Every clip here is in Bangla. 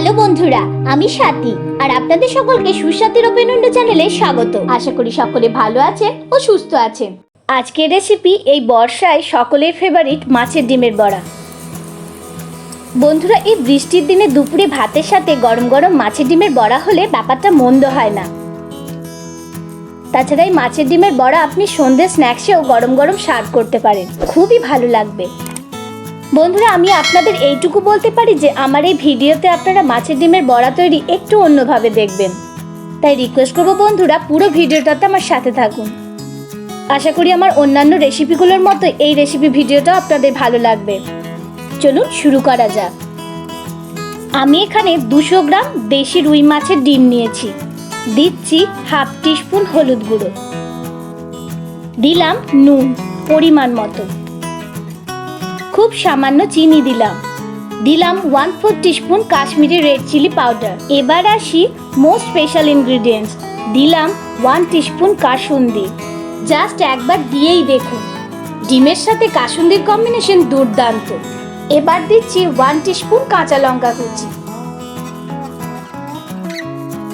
হ্যালো বন্ধুরা, আমি স্বাতী আর আপনাদের সকলকে সুস্বাতীর ওপেন উইন্ডো চ্যানেলে স্বাগত। আশা করি সকলে ভালো আছেন ও সুস্থ আছেন। আজকের রেসিপি এই বর্ষায় সকলের ফেভারিট মাছের ডিমের বড়া। বন্ধুরা, এই বৃষ্টির দিনে দুপুরে ভাতের সাথে গরম গরম মাছের ডিমের বড়া হলে ব্যাপারটা মন্দ হয় না। তাছাড়া এই মাছের ডিমের বড়া আপনি সন্ধ্যে স্ন্যাক্সেও গরম গরম সার্ভ করতে পারেন, খুবই ভালো লাগবে। বন্ধুরা, আমি আপনাদের এইটুকু বলতে পারি যে আমার এই ভিডিওতে আপনারা মাছের ডিমের বড়া তৈরি একটু অন্যভাবে দেখবেন, তাই রিকোয়েস্ট করবো বন্ধুরা পুরো ভিডিওটাতে আমার সাথে থাকুন। আশা করি আমার অন্যান্য রেসিপিগুলোর মতো এই রেসিপি ভিডিওটা আপনাদের ভালো লাগবে। চলুন শুরু করা যাক। আমি এখানে 200 গ্রাম দেশি রুই মাছের ডিম নিয়েছি। দিচ্ছি হাফ টিস্পুন হলুদ গুঁড়ো, দিলাম নুন পরিমাণ মতো, খুব সামান্য চিনি দিলাম 1/4 teaspoon Kashmiri red chilli powder. এবার আসি মোস্ট স্পেশাল ইনগ্রিডিয়েন্টস, দিলাম 1 টিস্পুন কাসুন্দি। জাস্ট একবার দিয়েই দেখুন, ডিমের সাথে কাসুন্দির কম্বিনেশন দুর্দান্ত। এবার দিচ্ছি 1 টিস্পুন কাঁচা লঙ্কা কুচি।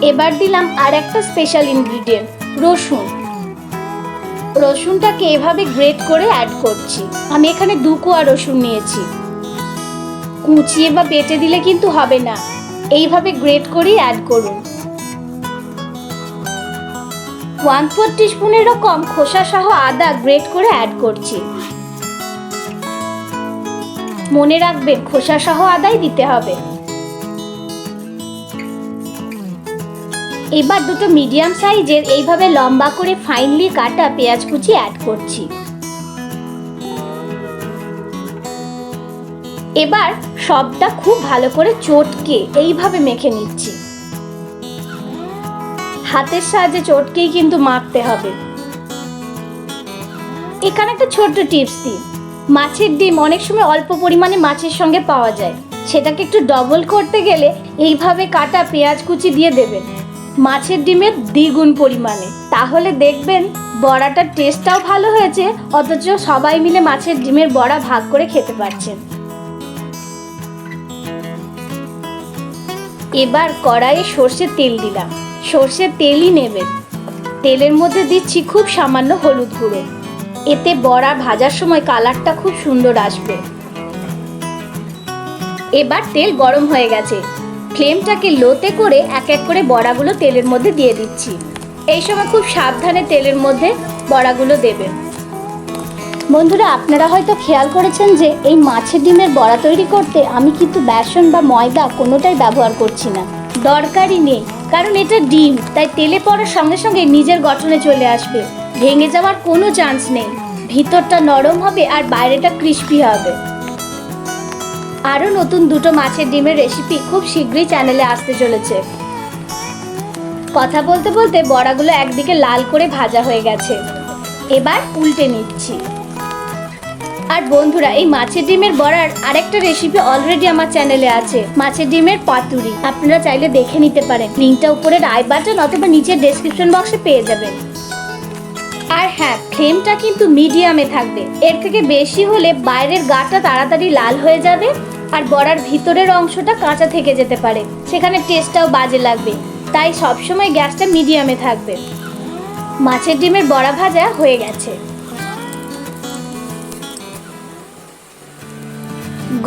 এবার দিলাম আর একটা স্পেশাল ইনগ্রিডিয়েন্ট, রসুন। রসুনটাকে এভাবে গ্রেট করে অ্যাড করছি। আমি এখানে 2 কোয়া রসুন নিয়েছি। কুচিয়ে বা বেটে দিলে কিন্তু হবে না, এইভাবে গ্রেট করেই অ্যাড করুন। 1/4 টিস্পুনেরও কম খোসা সহ আদা গ্রেট করে অ্যাড করছি। মনে রাখবেন খোসা সহ আদাই দিতে হবে। এবার 2টো মিডিয়াম সাইজের এইভাবে লম্বা করে ফাইনলি কাটা পেঁয়াজ কুচি অ্যাড করছি। এবার সবটা খুব ভালো করে চটকে এইভাবে মেখে নিচ্ছি। হাতের সাহায্যে চটকেই কিন্তু মাখতে হবে। এখানে একটা ছোট্ট টিপস দিই, মাছের ডিম অনেক সময় অল্প পরিমাণে মাছের সঙ্গে পাওয়া যায়, সেটাকে একটু ডবল করতে গেলে এইভাবে কাটা পেঁয়াজ কুচি দিয়ে দেবেন মাছের ডিমের দ্বিগুণ পরিমাণে। তাহলে দেখবেন বড়াটার টেস্টটাও ভালো হয়েছে, অথচ সবাই মিলে মাছের ডিমের বড়া ভাগ করে খেতে পারছেন। এবার কড়াইয়ে সর্ষের তেল দিলাম। সর্ষের তেলই নেবেন। তেলের মধ্যে দিচ্ছি খুব সামান্য হলুদ গুঁড়ো, এতে বড়া ভাজার সময় কালারটা খুব সুন্দর আসবে। এবার তেল গরম হয়ে গেছে, ফ্লেমটাকে লোতে করে এক এক করে বড়াগুলো তেলের মধ্যে দিয়ে দিচ্ছি। এই সময় খুব সাবধানে তেলের মধ্যে বড়াগুলো দেবেন। বন্ধুরা, আপনারা হয়তো খেয়াল করেছেন যে এই মাছের ডিমের বড়া তৈরি করতে আমি কিন্তু বেসন বা ময়দা কোনোটাই ব্যবহার করছি না, দরকারই নেই। কারণ এটা ডিম, তাই তেলে পড়ার সঙ্গে সঙ্গে নিজের গঠনে চলে আসবে, ভেঙে যাওয়ার কোনো চান্স নেই। ভিতরটা নরম হবে আর বাইরেটা ক্রিস্পি হবে। আরও নতুন 2টো মাছের ডিমের রেসিপি খুব শীঘ্রই চ্যানেলে আসতে চলেছে। কথা বলতে বলতে বড়াগুলো একদিকে লাল করে ভাজা হয়ে গেছে, এবার উল্টে নিচ্ছি। আর বন্ধুরা, এই মাছের ডিমের বড়ার আরেকটা রেসিপি অলরেডি আমার চ্যানেলে আছে, মাছের ডিমের পাতুরি। আপনারা চাইলে দেখে নিতে পারেন, লিঙ্কটা উপরের আই বাটন অথবা নিচের ডেসক্রিপশন বক্সে পেয়ে যাবেন। আর হ্যাঁ, ফ্লেমটা কিন্তু মিডিয়ামে থাকবে, এর থেকে বেশি হলে বাইরের গাটা তাড়াতাড়ি লাল হয়ে যাবে আর বড়ার ভিতরের অংশটা কাঁচা থেকে যেতে পারে, সেখানে টেস্টটাও বাজে লাগবে। তাই সবসময় গ্যাসটা মিডিয়ামে থাকবে। মাছের ডিমের বড়া ভাজা হয়ে গেছে।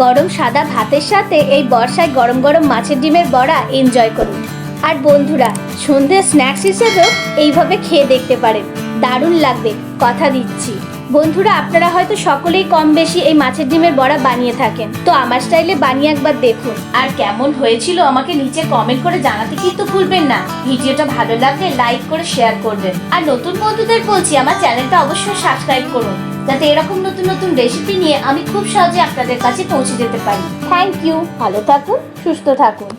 গরম সাদা ভাতের সাথে এই বর্ষায় গরম গরম মাছের ডিমের বড়া এনজয় করুন। আর বন্ধুরা, সন্ধ্যে স্ন্যাক্স হিসেবেও এইভাবে খেয়ে দেখতে পারেন, দারুণ লাগবে, কথা দিচ্ছি। বন্ধুরা, আপনারা হয়তো সকলেই কম বেশি এই মাছের ডিমের বড়া বানিয়ে থাকেন, তো আমার স্টাইলে বানিয়ে একবার দেখুন। আর কেমন হয়েছিল আমাকে নিচে কমেন্ট করে জানাতে কিন্তু ভুলবেন না। ভিডিওটা ভালো লাগলে লাইক করে শেয়ার করবেন। আর নতুন বন্ধুদের বলছি, আমার চ্যানেলটা অবশ্যই সাবস্ক্রাইব করুন, যাতে এরকম নতুন নতুন রেসিপি নিয়ে আমি খুব সহজে আপনাদের কাছে পৌঁছে যেতে পারি। থ্যাংক ইউ, ভালো থাকুন, সুস্থ থাকুন।